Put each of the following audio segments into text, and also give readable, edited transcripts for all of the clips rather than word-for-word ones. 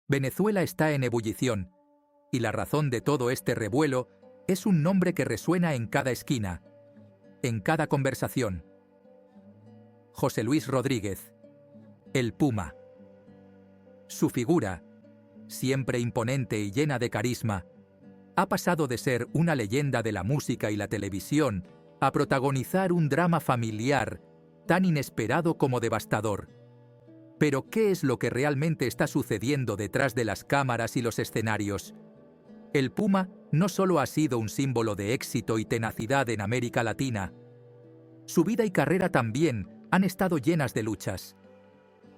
Venezuela está en ebullición, y la razón de todo este revuelo es un nombre que resuena en cada esquina, en cada conversación. José Luis Rodríguez, el Puma. Su figura, siempre imponente y llena de carisma, ha pasado de ser una leyenda de la música y la televisión a protagonizar un drama familiar tan inesperado como devastador. Pero, ¿qué es lo que realmente está sucediendo detrás de las cámaras y los escenarios? El Puma no solo ha sido un símbolo de éxito y tenacidad en América Latina. Su vida y carrera también han estado llenas de luchas.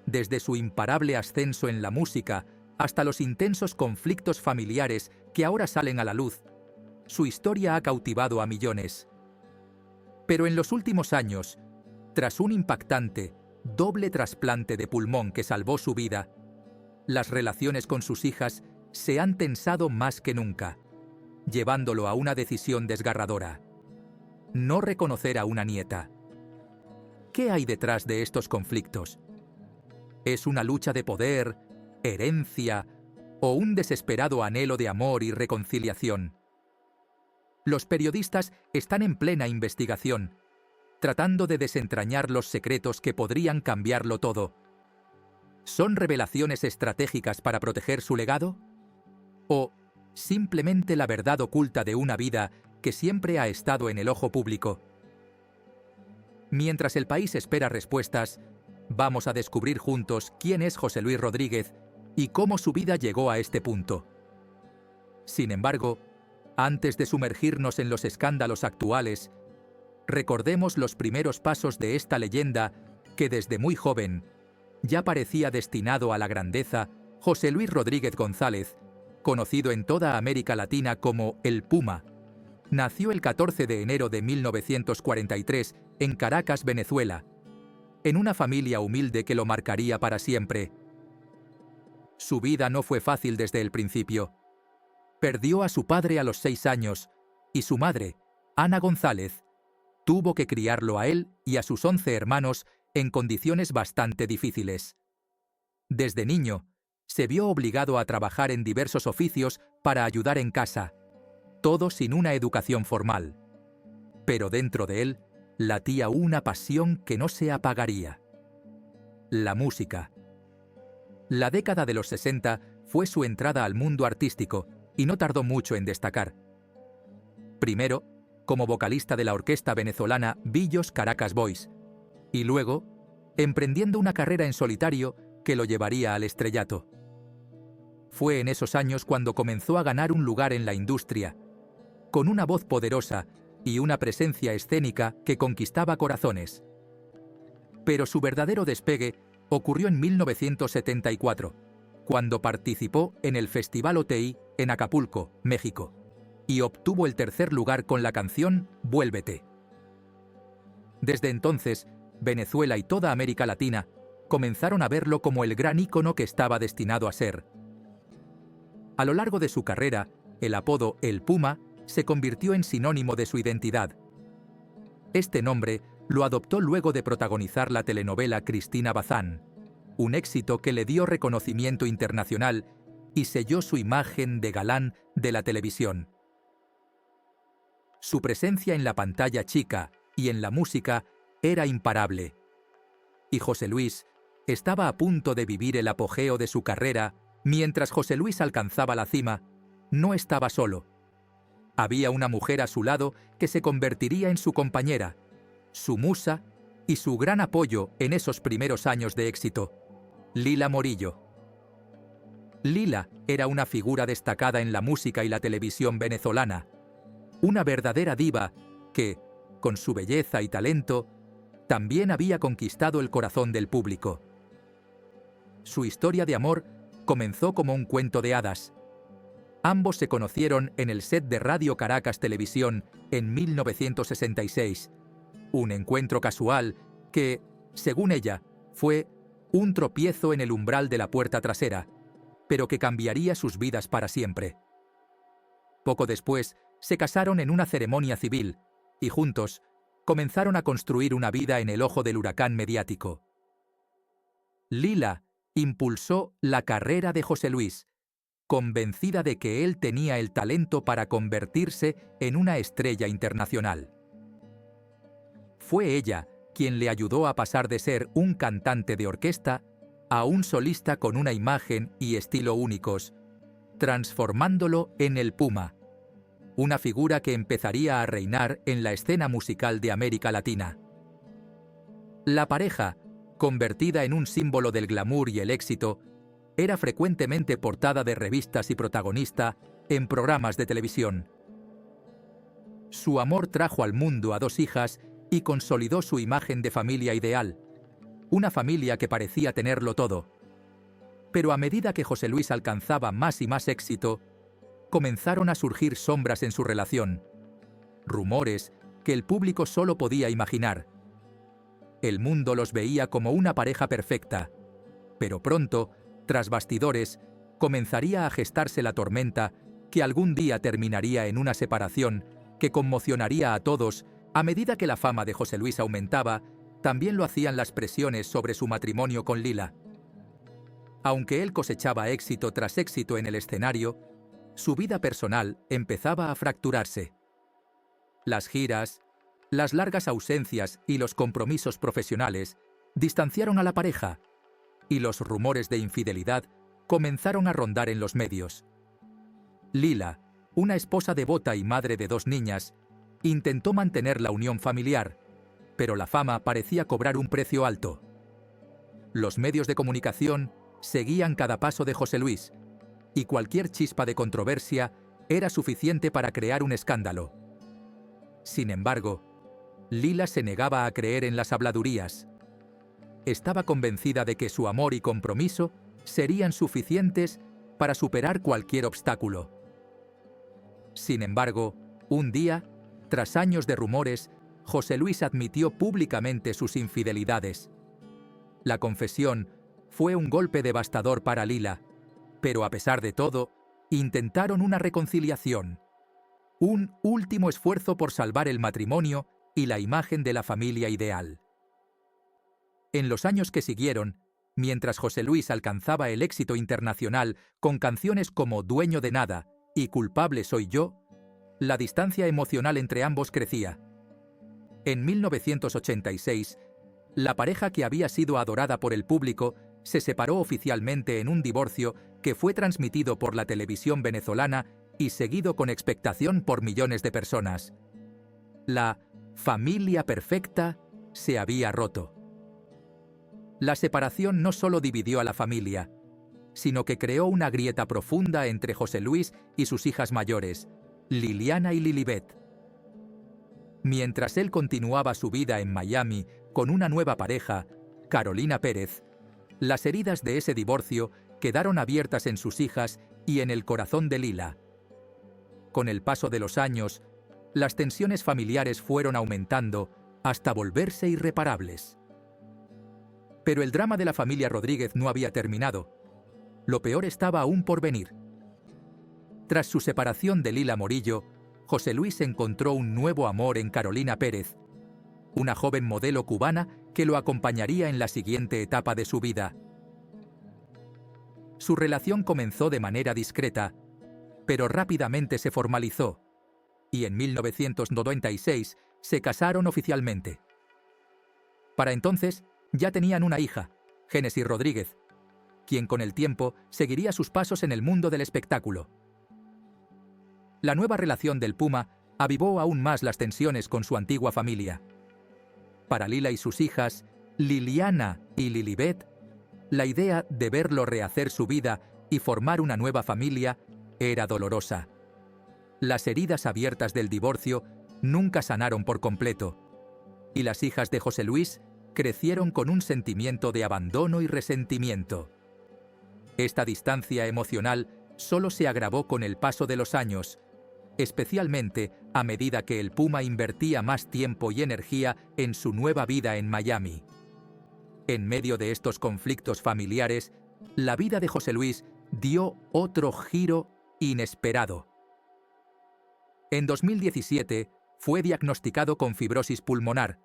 Desde su imparable ascenso en la música hasta los intensos conflictos familiares que ahora salen a la luz, su historia ha cautivado a millones. Pero en los últimos años, tras un impactante, doble trasplante de pulmón que salvó su vida, las relaciones con sus hijas se han tensado más que nunca, llevándolo a una decisión desgarradora: no reconocer a una nieta. ¿Qué hay detrás de estos conflictos? ¿Es una lucha de poder, herencia o un desesperado anhelo de amor y reconciliación? Los periodistas están en plena investigación, tratando de desentrañar los secretos que podrían cambiarlo todo. ¿Son revelaciones estratégicas para proteger su legado? ¿O simplemente la verdad oculta de una vida que siempre ha estado en el ojo público? Mientras el país espera respuestas, vamos a descubrir juntos quién es José Luis Rodríguez y cómo su vida llegó a este punto. Sin embargo, antes de sumergirnos en los escándalos actuales, recordemos los primeros pasos de esta leyenda que desde muy joven ya parecía destinado a la grandeza. José Luis Rodríguez González, conocido en toda América Latina como el Puma, nació el 14 de enero de 1943 en Caracas, Venezuela, en una familia humilde que lo marcaría para siempre. Su vida no fue fácil desde el principio. Perdió a su padre a los 6 años y su madre, Ana González, tuvo que criarlo a él y a sus 11 hermanos en condiciones bastante difíciles. Desde niño, se vio obligado a trabajar en diversos oficios para ayudar en casa, todo sin una educación formal. Pero dentro de él latía una pasión que no se apagaría: la música. La década de los 60 fue su entrada al mundo artístico y no tardó mucho en destacar. Primero, como vocalista de la orquesta venezolana Billos Caracas Boys, y luego, emprendiendo una carrera en solitario que lo llevaría al estrellato. Fue en esos años cuando comenzó a ganar un lugar en la industria, con una voz poderosa y una presencia escénica que conquistaba corazones. Pero su verdadero despegue ocurrió en 1974, cuando participó en el Festival OTI en Acapulco, México, y obtuvo el 3er lugar con la canción Vuélvete. Desde entonces, Venezuela y toda América Latina comenzaron a verlo como el gran ícono que estaba destinado a ser. A lo largo de su carrera, el apodo El Puma se convirtió en sinónimo de su identidad. Este nombre lo adoptó luego de protagonizar la telenovela Cristina Bazán, un éxito que le dio reconocimiento internacional y selló su imagen de galán de la televisión. Su presencia en la pantalla chica y en la música era imparable. Y José Luis estaba a punto de vivir el apogeo de su carrera. Mientras José Luis alcanzaba la cima, no estaba solo. Había una mujer a su lado que se convertiría en su compañera, su musa y su gran apoyo en esos primeros años de éxito: Lila Morillo. Lila era una figura destacada en la música y la televisión venezolana, una verdadera diva que, con su belleza y talento, también había conquistado el corazón del público. Su historia de amor comenzó como un cuento de hadas. Ambos se conocieron en el set de Radio Caracas Televisión en 1966, un encuentro casual que, según ella, fue un tropiezo en el umbral de la puerta trasera, pero que cambiaría sus vidas para siempre. Poco después, se casaron en una ceremonia civil y juntos comenzaron a construir una vida en el ojo del huracán mediático. Lila impulsó la carrera de José Luis, convencida de que él tenía el talento para convertirse en una estrella internacional. Fue ella quien le ayudó a pasar de ser un cantante de orquesta a un solista con una imagen y estilo únicos, transformándolo en el Puma, una figura que empezaría a reinar en la escena musical de América Latina. La pareja, convertida en un símbolo del glamour y el éxito, era frecuentemente portada de revistas y protagonista en programas de televisión. Su amor trajo al mundo a 2 hijas y consolidó su imagen de familia ideal, una familia que parecía tenerlo todo. Pero a medida que José Luis alcanzaba más y más éxito, comenzaron a surgir sombras en su relación, rumores que el público solo podía imaginar. El mundo los veía como una pareja perfecta, pero pronto, tras bastidores, comenzaría a gestarse la tormenta que algún día terminaría en una separación que conmocionaría a todos. A medida que la fama de José Luis aumentaba, también lo hacían las presiones sobre su matrimonio con Lila. Aunque él cosechaba éxito tras éxito en el escenario, su vida personal empezaba a fracturarse. Las giras, las largas ausencias y los compromisos profesionales distanciaron a la pareja, y los rumores de infidelidad comenzaron a rondar en los medios. Lila, una esposa devota y madre de 2 niñas, intentó mantener la unión familiar, pero la fama parecía cobrar un precio alto. Los medios de comunicación seguían cada paso de José Luis, y cualquier chispa de controversia era suficiente para crear un escándalo. Sin embargo, Lila se negaba a creer en las habladurías. Estaba convencida de que su amor y compromiso serían suficientes para superar cualquier obstáculo. Sin embargo, un día, tras años de rumores, José Luis admitió públicamente sus infidelidades. La confesión fue un golpe devastador para Lila, pero a pesar de todo, intentaron una reconciliación, un último esfuerzo por salvar el matrimonio y la imagen de la familia ideal. En los años que siguieron, mientras José Luis alcanzaba el éxito internacional con canciones como Dueño de Nada y Culpable soy yo, la distancia emocional entre ambos crecía. En 1986, la pareja que había sido adorada por el público se separó oficialmente en un divorcio que fue transmitido por la televisión venezolana y seguido con expectación por millones de personas. La familia perfecta se había roto. La separación no solo dividió a la familia, sino que creó una grieta profunda entre José Luis y sus hijas mayores, Liliana y Lilibet. Mientras él continuaba su vida en Miami con una nueva pareja, Carolina Pérez, las heridas de ese divorcio quedaron abiertas en sus hijas y en el corazón de Lila. Con el paso de los años, las tensiones familiares fueron aumentando hasta volverse irreparables. Pero el drama de la familia Rodríguez no había terminado. Lo peor estaba aún por venir. Tras su separación de Lila Morillo, José Luis encontró un nuevo amor en Carolina Pérez, una joven modelo cubana que lo acompañaría en la siguiente etapa de su vida. Su relación comenzó de manera discreta, pero rápidamente se formalizó, y en 1996 se casaron oficialmente. Para entonces, ya tenían una hija, Génesis Rodríguez, quien con el tiempo seguiría sus pasos en el mundo del espectáculo. La nueva relación del Puma avivó aún más las tensiones con su antigua familia. Para Lila y sus hijas, Liliana y Lilibet, la idea de verlo rehacer su vida y formar una nueva familia era dolorosa. Las heridas abiertas del divorcio nunca sanaron por completo, y las hijas de José Luis crecieron con un sentimiento de abandono y resentimiento. Esta distancia emocional solo se agravó con el paso de los años, especialmente a medida que el Puma invertía más tiempo y energía en su nueva vida en Miami. En medio de estos conflictos familiares, la vida de José Luis dio otro giro inesperado. En 2017 fue diagnosticado con fibrosis pulmonar,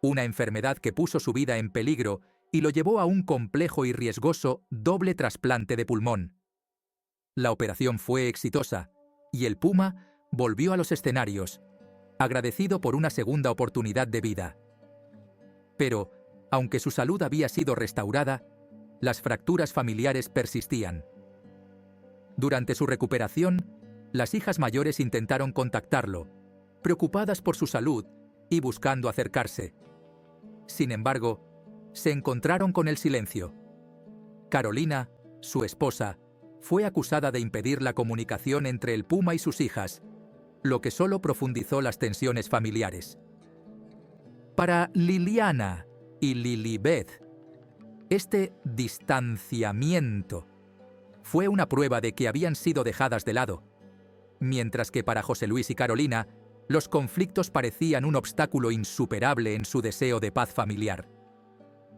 una enfermedad que puso su vida en peligro y lo llevó a un complejo y riesgoso doble trasplante de pulmón. La operación fue exitosa y el puma volvió a los escenarios, agradecido por una segunda oportunidad de vida. Pero, aunque su salud había sido restaurada, las fracturas familiares persistían. Durante su recuperación, las hijas mayores intentaron contactarlo, preocupadas por su salud y buscando acercarse. Sin embargo, se encontraron con el silencio. Carolina, su esposa, fue acusada de impedir la comunicación entre el puma y sus hijas, lo que solo profundizó las tensiones familiares. Para Liliana y Lilibet, este distanciamiento fue una prueba de que habían sido dejadas de lado, mientras que para José Luis y Carolina, los conflictos parecían un obstáculo insuperable en su deseo de paz familiar.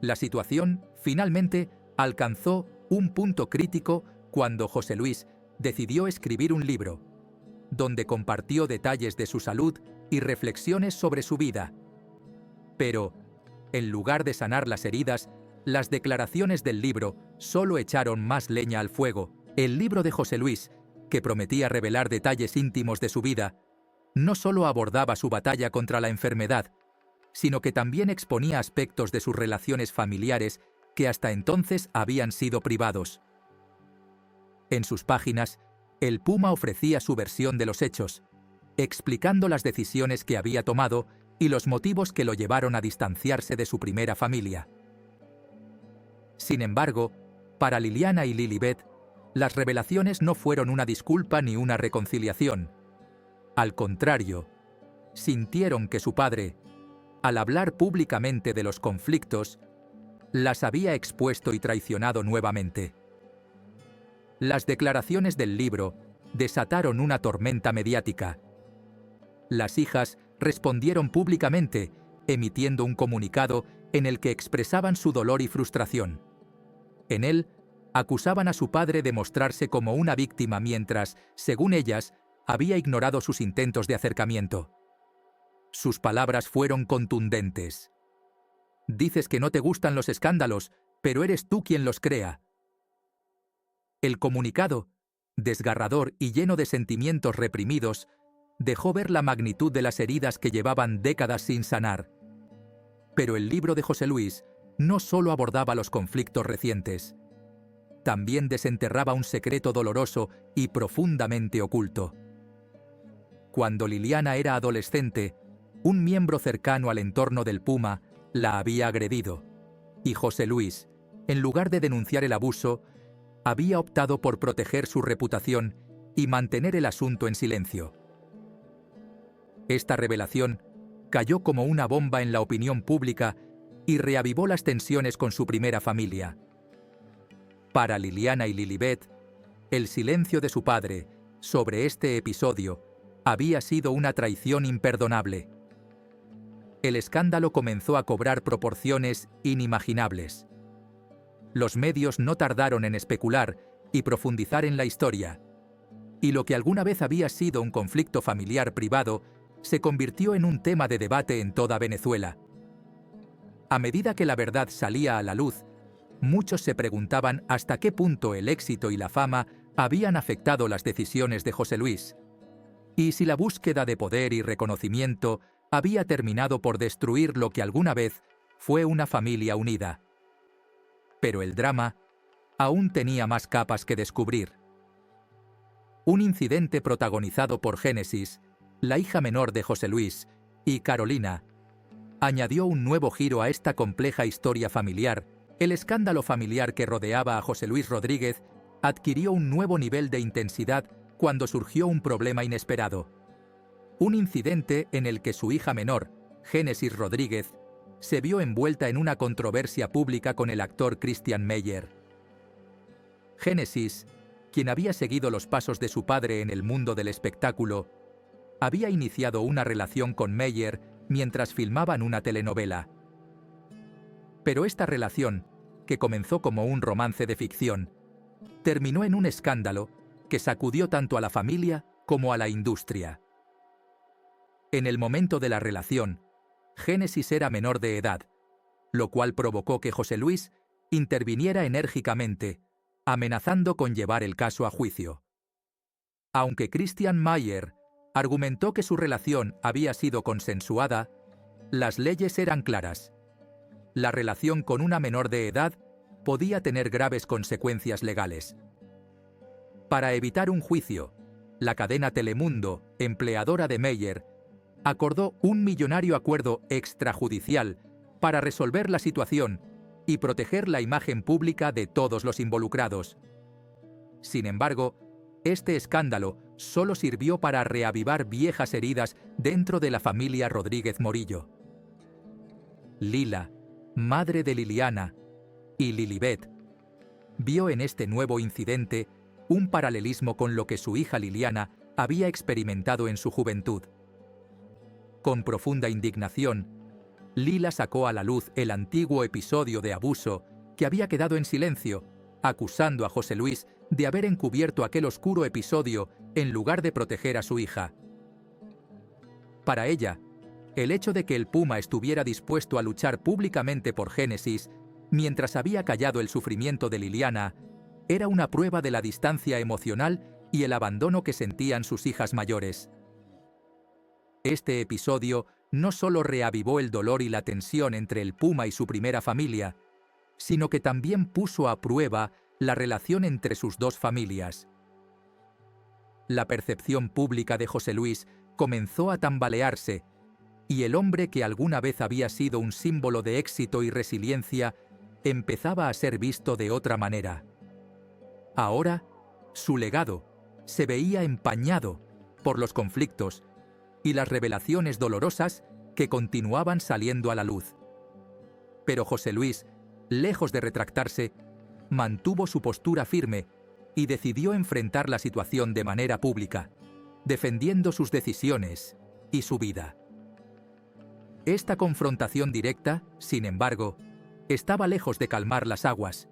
La situación, finalmente, alcanzó un punto crítico cuando José Luis decidió escribir un libro, donde compartió detalles de su salud y reflexiones sobre su vida. Pero, en lugar de sanar las heridas, las declaraciones del libro solo echaron más leña al fuego. El libro de José Luis, que prometía revelar detalles íntimos de su vida, no solo abordaba su batalla contra la enfermedad, sino que también exponía aspectos de sus relaciones familiares que hasta entonces habían sido privados. En sus páginas, el puma ofrecía su versión de los hechos, explicando las decisiones que había tomado y los motivos que lo llevaron a distanciarse de su primera familia. Sin embargo, para Liliana y Lilibet, las revelaciones no fueron una disculpa ni una reconciliación. Al contrario, sintieron que su padre, al hablar públicamente de los conflictos, las había expuesto y traicionado nuevamente. Las declaraciones del libro desataron una tormenta mediática. Las hijas respondieron públicamente, emitiendo un comunicado en el que expresaban su dolor y frustración. En él, acusaban a su padre de mostrarse como una víctima mientras, según ellas, había ignorado sus intentos de acercamiento. Sus palabras fueron contundentes. Dices que no te gustan los escándalos, pero eres tú quien los crea. El comunicado, desgarrador y lleno de sentimientos reprimidos, dejó ver la magnitud de las heridas que llevaban décadas sin sanar. Pero el libro de José Luis no solo abordaba los conflictos recientes, también desenterraba un secreto doloroso y profundamente oculto. Cuando Liliana era adolescente, un miembro cercano al entorno del puma la había agredido, y José Luis, en lugar de denunciar el abuso, había optado por proteger su reputación y mantener el asunto en silencio. Esta revelación cayó como una bomba en la opinión pública y reavivó las tensiones con su primera familia. Para Liliana y Lilibet, el silencio de su padre sobre este episodio había sido una traición imperdonable. El escándalo comenzó a cobrar proporciones inimaginables. Los medios no tardaron en especular y profundizar en la historia, y lo que alguna vez había sido un conflicto familiar privado se convirtió en un tema de debate en toda Venezuela. A medida que la verdad salía a la luz, muchos se preguntaban hasta qué punto el éxito y la fama habían afectado las decisiones de José Luis, y si la búsqueda de poder y reconocimiento había terminado por destruir lo que alguna vez fue una familia unida. Pero el drama aún tenía más capas que descubrir. Un incidente protagonizado por Génesis, la hija menor de José Luis, y Carolina, añadió un nuevo giro a esta compleja historia familiar. El escándalo familiar que rodeaba a José Luis Rodríguez adquirió un nuevo nivel de intensidad cuando surgió un problema inesperado. Un incidente en el que su hija menor, Génesis Rodríguez, se vio envuelta en una controversia pública con el actor Christian Meyer. Génesis, quien había seguido los pasos de su padre en el mundo del espectáculo, había iniciado una relación con Meyer mientras filmaban una telenovela. Pero esta relación, que comenzó como un romance de ficción, terminó en un escándalo que sacudió tanto a la familia como a la industria. En el momento de la relación, Génesis era menor de edad, lo cual provocó que José Luis interviniera enérgicamente, amenazando con llevar el caso a juicio. Aunque Christian Mayer argumentó que su relación había sido consensuada, las leyes eran claras. La relación con una menor de edad podía tener graves consecuencias legales. Para evitar un juicio, la cadena Telemundo, empleadora de Mayer, acordó un millonario acuerdo extrajudicial para resolver la situación y proteger la imagen pública de todos los involucrados. Sin embargo, este escándalo solo sirvió para reavivar viejas heridas dentro de la familia Rodríguez Morillo. Lila, madre de Liliana, y Lilibet, vio en este nuevo incidente un paralelismo con lo que su hija Liliana había experimentado en su juventud. Con profunda indignación, Lila sacó a la luz el antiguo episodio de abuso que había quedado en silencio, acusando a José Luis de haber encubierto aquel oscuro episodio en lugar de proteger a su hija. Para ella, el hecho de que el Puma estuviera dispuesto a luchar públicamente por Génesis, mientras había callado el sufrimiento de Liliana, era una prueba de la distancia emocional y el abandono que sentían sus hijas mayores. Este episodio no solo reavivó el dolor y la tensión entre el Puma y su primera familia, sino que también puso a prueba la relación entre sus dos familias. La percepción pública de José Luis comenzó a tambalearse, y el hombre que alguna vez había sido un símbolo de éxito y resiliencia empezaba a ser visto de otra manera. Ahora, su legado se veía empañado por los conflictos y las revelaciones dolorosas que continuaban saliendo a la luz. Pero José Luis, lejos de retractarse, mantuvo su postura firme y decidió enfrentar la situación de manera pública, defendiendo sus decisiones y su vida. Esta confrontación directa, sin embargo, estaba lejos de calmar las aguas,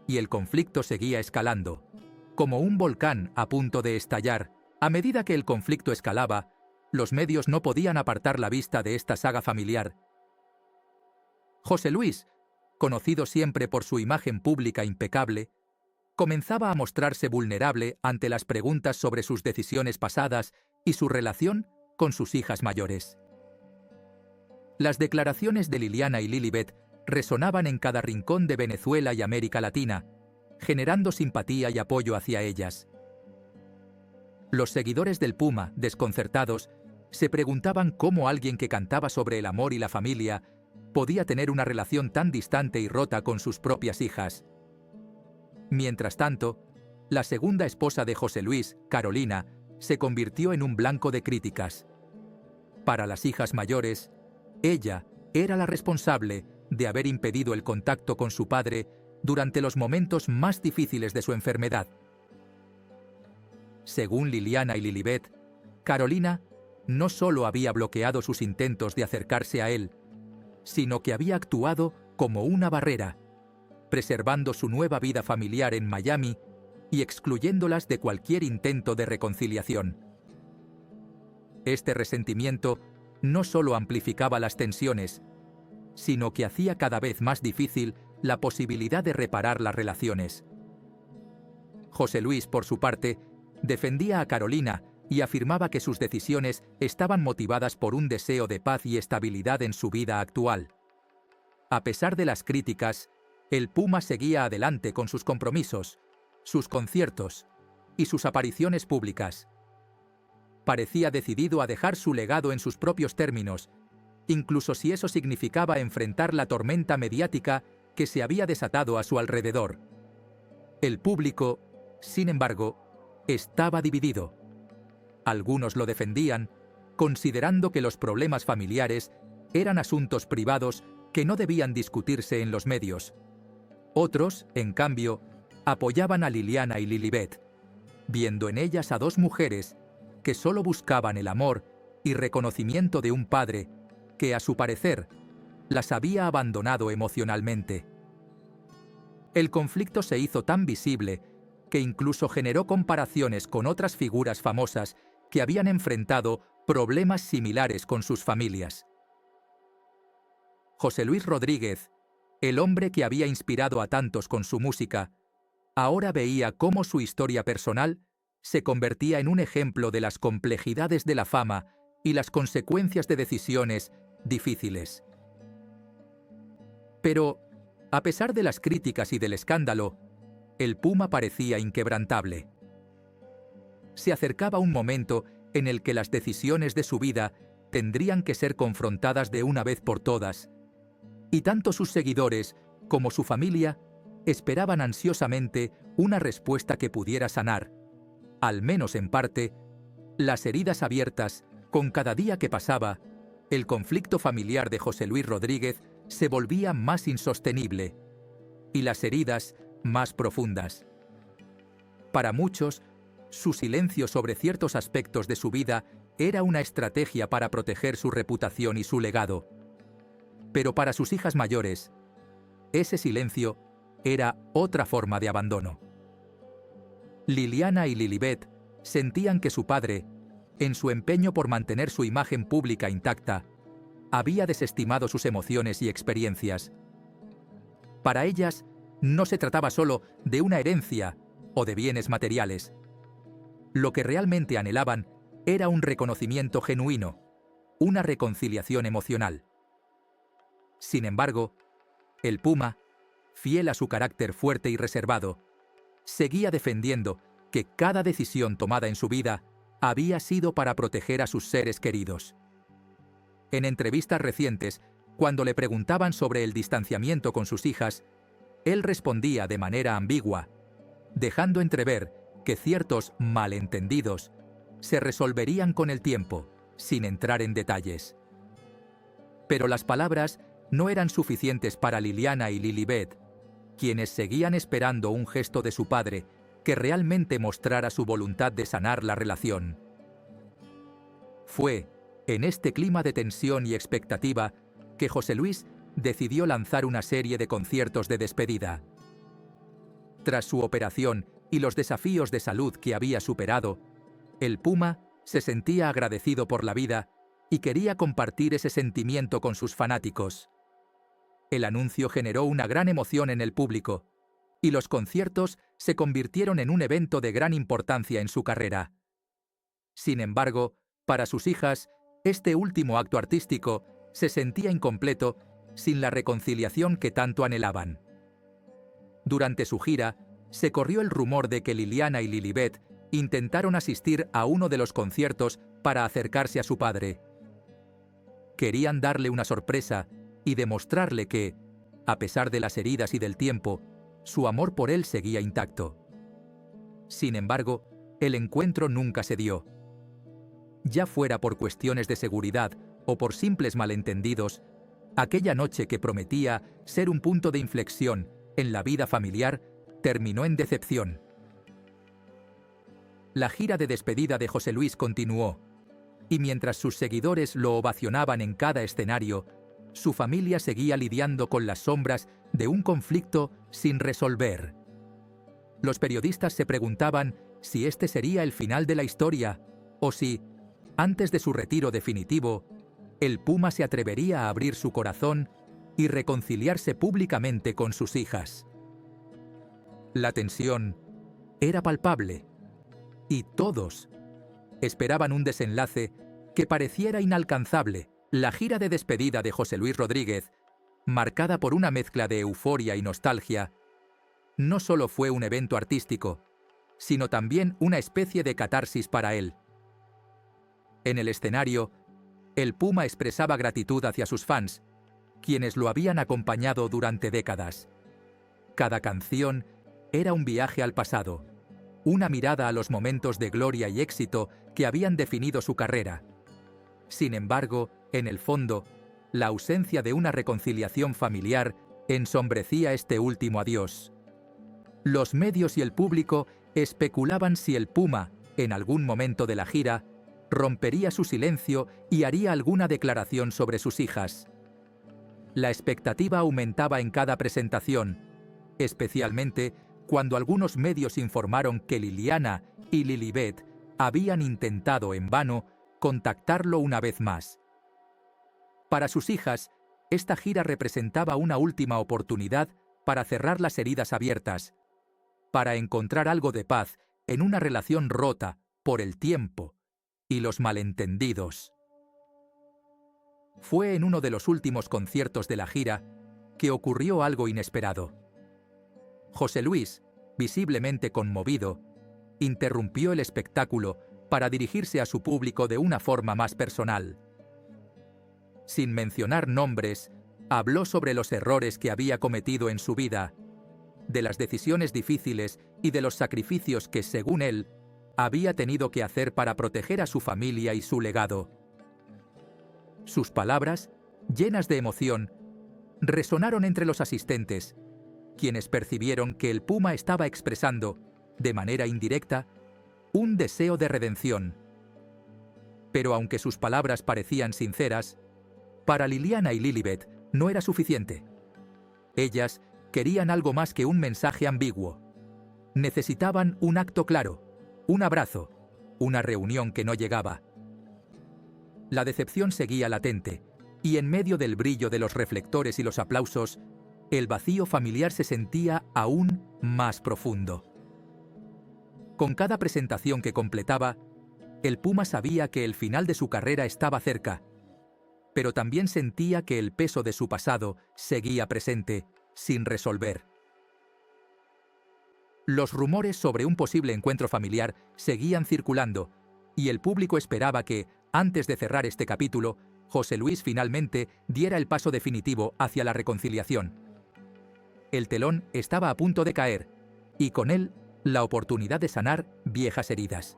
y el conflicto seguía escalando, como un volcán a punto de estallar. A medida que el conflicto escalaba, los medios no podían apartar la vista de esta saga familiar. José Luis, conocido siempre por su imagen pública impecable, comenzaba a mostrarse vulnerable ante las preguntas sobre sus decisiones pasadas y su relación con sus hijas mayores. Las declaraciones de Liliana y Lilibet resonaban en cada rincón de Venezuela y América Latina, generando simpatía y apoyo hacia ellas. Los seguidores del Puma, desconcertados, se preguntaban cómo alguien que cantaba sobre el amor y la familia podía tener una relación tan distante y rota con sus propias hijas. Mientras tanto, la segunda esposa de José Luis, Carolina, se convirtió en un blanco de críticas. Para las hijas mayores, ella era la responsable de haber impedido el contacto con su padre durante los momentos más difíciles de su enfermedad. Según Liliana y Lilibet, Carolina no solo había bloqueado sus intentos de acercarse a él, sino que había actuado como una barrera, preservando su nueva vida familiar en Miami y excluyéndolas de cualquier intento de reconciliación. Este resentimiento no solo amplificaba las tensiones, sino que hacía cada vez más difícil la posibilidad de reparar las relaciones. José Luis, por su parte, defendía a Carolina y afirmaba que sus decisiones estaban motivadas por un deseo de paz y estabilidad en su vida actual. A pesar de las críticas, el Puma seguía adelante con sus compromisos, sus conciertos y sus apariciones públicas. Parecía decidido a dejar su legado en sus propios términos, incluso si eso significaba enfrentar la tormenta mediática que se había desatado a su alrededor. El público, sin embargo, estaba dividido. Algunos lo defendían, considerando que los problemas familiares eran asuntos privados que no debían discutirse en los medios. Otros, en cambio, apoyaban a Liliana y Lilibet, viendo en ellas a dos mujeres que solo buscaban el amor y reconocimiento de un padre que, a su parecer, las había abandonado emocionalmente. El conflicto se hizo tan visible que incluso generó comparaciones con otras figuras famosas que habían enfrentado problemas similares con sus familias. José Luis Rodríguez El hombre que había inspirado a tantos con su música, ahora veía cómo su historia personal se convertía en un ejemplo de las complejidades de la fama y las consecuencias de decisiones difíciles. Pero, a pesar de las críticas y del escándalo, el Puma parecía inquebrantable. Se acercaba un momento en el que las decisiones de su vida tendrían que ser confrontadas de una vez por todas, y tanto sus seguidores como su familia esperaban ansiosamente una respuesta que pudiera sanar, al menos en parte, las heridas abiertas. Con cada día que pasaba, el conflicto familiar de José Luis Rodríguez se volvía más insostenible y las heridas más profundas. Para muchos, su silencio sobre ciertos aspectos de su vida era una estrategia para proteger su reputación y su legado. Pero para sus hijas mayores, ese silencio era otra forma de abandono. Liliana y Lilibet sentían que su padre, en su empeño por mantener su imagen pública intacta, había desestimado sus emociones y experiencias. Para ellas, no se trataba solo de una herencia o de bienes materiales. Lo que realmente anhelaban era un reconocimiento genuino, una reconciliación emocional. Sin embargo, el Puma, fiel a su carácter fuerte y reservado, seguía defendiendo que cada decisión tomada en su vida había sido para proteger a sus seres queridos. En entrevistas recientes, cuando le preguntaban sobre el distanciamiento con sus hijas, él respondía de manera ambigua, dejando entrever que ciertos malentendidos se resolverían con el tiempo, sin entrar en detalles. Pero las palabras no eran suficientes para Liliana y Lilibet, quienes seguían esperando un gesto de su padre que realmente mostrara su voluntad de sanar la relación. Fue, en este clima de tensión y expectativa, que José Luis decidió lanzar una serie de conciertos de despedida. Tras su operación y los desafíos de salud que había superado, el Puma se sentía agradecido por la vida y quería compartir ese sentimiento con sus fanáticos. El anuncio generó una gran emoción en el público, y los conciertos se convirtieron en un evento de gran importancia en su carrera. Sin embargo, para sus hijas, este último acto artístico se sentía incompleto sin la reconciliación que tanto anhelaban. Durante su gira, se corrió el rumor de que Liliana y Lilibet intentaron asistir a uno de los conciertos para acercarse a su padre. Querían darle una sorpresa y demostrarle que, a pesar de las heridas y del tiempo, su amor por él seguía intacto. Sin embargo, el encuentro nunca se dio. Ya fuera por cuestiones de seguridad o por simples malentendidos, aquella noche que prometía ser un punto de inflexión en la vida familiar terminó en decepción. La gira de despedida de José Luis continuó, y mientras sus seguidores lo ovacionaban en cada escenario, su familia seguía lidiando con las sombras de un conflicto sin resolver. Los periodistas se preguntaban si este sería el final de la historia, o si, antes de su retiro definitivo, el Puma se atrevería a abrir su corazón y reconciliarse públicamente con sus hijas. La tensión era palpable, y todos esperaban un desenlace que pareciera inalcanzable. La gira de despedida de José Luis Rodríguez, marcada por una mezcla de euforia y nostalgia, no solo fue un evento artístico, sino también una especie de catarsis para él. En el escenario, el Puma expresaba gratitud hacia sus fans, quienes lo habían acompañado durante décadas. Cada canción era un viaje al pasado, una mirada a los momentos de gloria y éxito que habían definido su carrera. Sin embargo, en el fondo, la ausencia de una reconciliación familiar ensombrecía este último adiós. Los medios y el público especulaban si el Puma, en algún momento de la gira, rompería su silencio y haría alguna declaración sobre sus hijas. La expectativa aumentaba en cada presentación, especialmente cuando algunos medios informaron que Liliana y Lilibet habían intentado en vano contactarlo una vez más. Para sus hijas, esta gira representaba una última oportunidad para cerrar las heridas abiertas, para encontrar algo de paz en una relación rota por el tiempo y los malentendidos. Fue en uno de los últimos conciertos de la gira que ocurrió algo inesperado. José Luis, visiblemente conmovido, interrumpió el espectáculo para dirigirse a su público de una forma más personal. Sin mencionar nombres, habló sobre los errores que había cometido en su vida, de las decisiones difíciles y de los sacrificios que, según él, había tenido que hacer para proteger a su familia y su legado. Sus palabras, llenas de emoción, resonaron entre los asistentes, quienes percibieron que el Puma estaba expresando, de manera indirecta, un deseo de redención. Pero aunque sus palabras parecían sinceras, para Liliana y Lilibet no era suficiente. Ellas querían algo más que un mensaje ambiguo. Necesitaban un acto claro, un abrazo, una reunión que no llegaba. La decepción seguía latente, y en medio del brillo de los reflectores y los aplausos, el vacío familiar se sentía aún más profundo. Con cada presentación que completaba, el Puma sabía que el final de su carrera estaba cerca, pero también sentía que el peso de su pasado seguía presente, sin resolver. Los rumores sobre un posible encuentro familiar seguían circulando, y el público esperaba que, antes de cerrar este capítulo, José Luis finalmente diera el paso definitivo hacia la reconciliación. El telón estaba a punto de caer, y con él la oportunidad de sanar viejas heridas.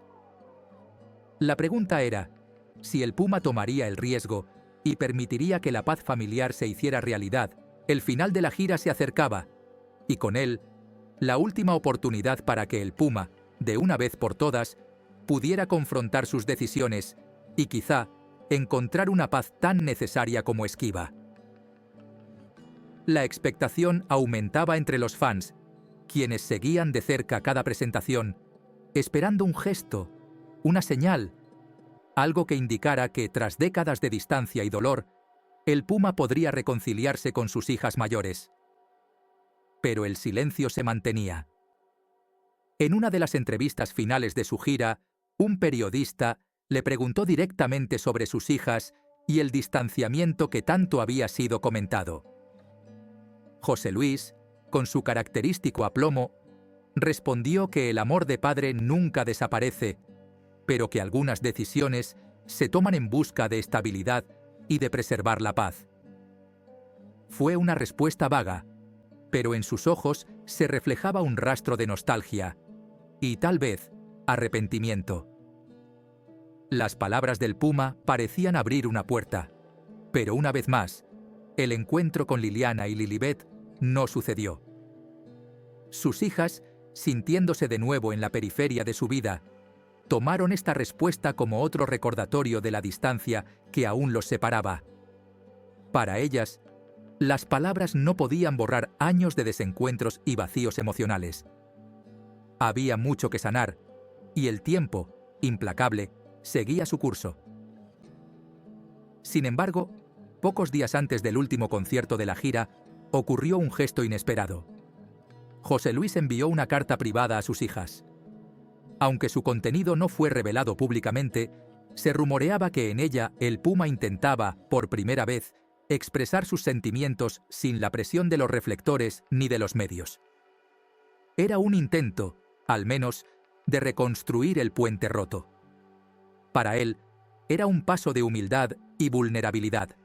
La pregunta era si el Puma tomaría el riesgo y permitiría que la paz familiar se hiciera realidad. El final de la gira se acercaba, y con él la última oportunidad para que el Puma, de una vez por todas, pudiera confrontar sus decisiones y quizá encontrar una paz tan necesaria como esquiva. La expectación aumentaba entre los fans, quienes seguían de cerca cada presentación, esperando un gesto, una señal, algo que indicara que, tras décadas de distancia y dolor, el Puma podría reconciliarse con sus hijas mayores. Pero el silencio se mantenía. En una de las entrevistas finales de su gira, un periodista le preguntó directamente sobre sus hijas y el distanciamiento que tanto había sido comentado. José Luis, con su característico aplomo, respondió que el amor de padre nunca desaparece, pero que algunas decisiones se toman en busca de estabilidad y de preservar la paz. Fue una respuesta vaga, pero en sus ojos se reflejaba un rastro de nostalgia y, tal vez, arrepentimiento. Las palabras del Puma parecían abrir una puerta, pero una vez más, el encuentro con Liliana y Lilibet no sucedió. Sus hijas, sintiéndose de nuevo en la periferia de su vida, tomaron esta respuesta como otro recordatorio de la distancia que aún los separaba. Para ellas, las palabras no podían borrar años de desencuentros y vacíos emocionales. Había mucho que sanar, y el tiempo, implacable, seguía su curso. Sin embargo, pocos días antes del último concierto de la gira, ocurrió un gesto inesperado. José Luis envió una carta privada a sus hijas. Aunque su contenido no fue revelado públicamente, se rumoreaba que en ella el Puma intentaba, por primera vez, expresar sus sentimientos sin la presión de los reflectores ni de los medios. Era un intento, al menos, de reconstruir el puente roto. Para él, era un paso de humildad y vulnerabilidad.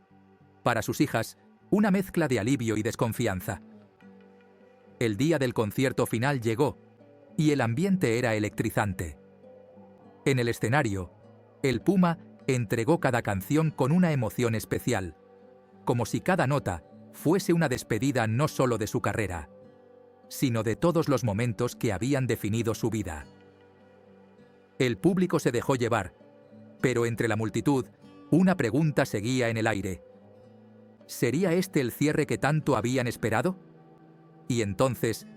Para sus hijas, una mezcla de alivio y desconfianza. El día del concierto final llegó, y el ambiente era electrizante. En el escenario, el Puma entregó cada canción con una emoción especial, como si cada nota fuese una despedida no solo de su carrera, sino de todos los momentos que habían definido su vida. El público se dejó llevar, pero entre la multitud, una pregunta seguía en el aire. ¿Sería este el cierre que tanto habían esperado? Y entonces,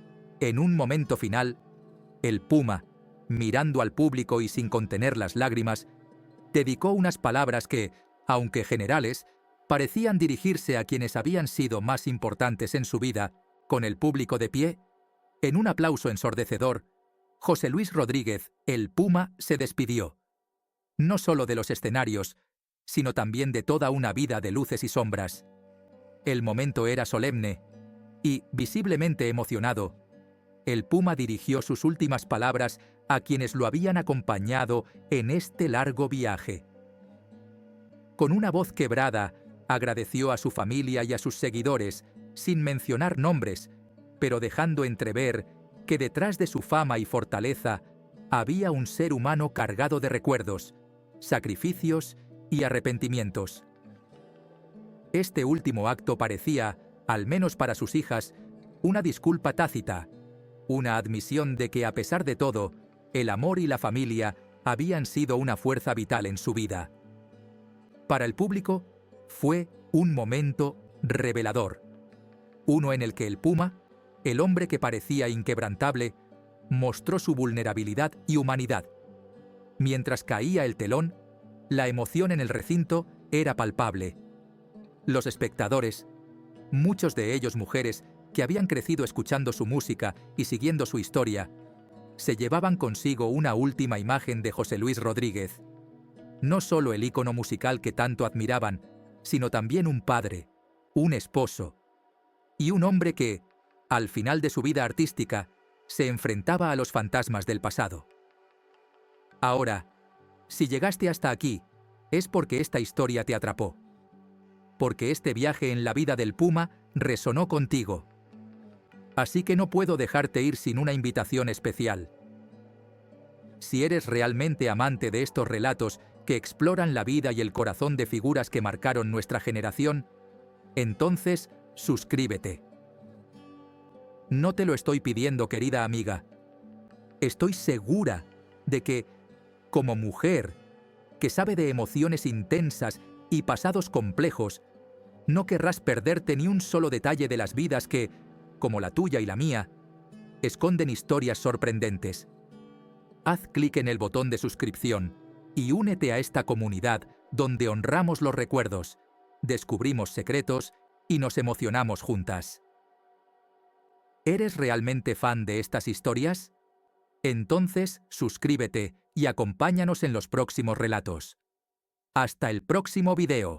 en un momento final, el Puma, mirando al público y sin contener las lágrimas, dedicó unas palabras que, aunque generales, Parecían dirigirse a quienes habían sido más importantes en su vida, con el público de pie. En un aplauso ensordecedor, José Luis Rodríguez, el Puma, se despidió, no solo de los escenarios, sino también de toda una vida de luces y sombras. El momento era solemne y, visiblemente emocionado, el Puma dirigió sus últimas palabras a quienes lo habían acompañado en este largo viaje. Con una voz quebrada, agradeció a su familia y a sus seguidores, sin mencionar nombres, pero dejando entrever que detrás de su fama y fortaleza había un ser humano cargado de recuerdos, sacrificios y arrepentimientos. Este último acto parecía, al menos para sus hijas, una disculpa tácita, una admisión de que, a pesar de todo, el amor y la familia habían sido una fuerza vital en su vida. Para el público, fue un momento revelador, uno en el que el Puma, el hombre que parecía inquebrantable, mostró su vulnerabilidad y humanidad. Mientras caía el telón, la emoción en el recinto era palpable. Los espectadores, muchos de ellos mujeres que habían crecido escuchando su música y siguiendo su historia, se llevaban consigo una última imagen de José Luis Rodríguez. No solo el ícono musical que tanto admiraban, sino también un padre, un esposo y un hombre que, al final de su vida artística, se enfrentaba a los fantasmas del pasado. Ahora, si llegaste hasta aquí, es porque esta historia te atrapó, porque este viaje en la vida del Puma resonó contigo. Así que no puedo dejarte ir sin una invitación especial. Si eres realmente amante de estos relatos que exploran la vida y el corazón de figuras que marcaron nuestra generación, entonces suscríbete. No te lo estoy pidiendo, querida amiga. Estoy segura de que, como mujer, que sabe de emociones intensas y pasados complejos, no querrás perderte ni un solo detalle de las vidas que, como la tuya y la mía, esconden historias sorprendentes. Haz clic en el botón de suscripción y únete a esta comunidad donde honramos los recuerdos, descubrimos secretos y nos emocionamos juntas. ¿Eres realmente fan de estas historias? Entonces, suscríbete y acompáñanos en los próximos relatos. ¡Hasta el próximo video!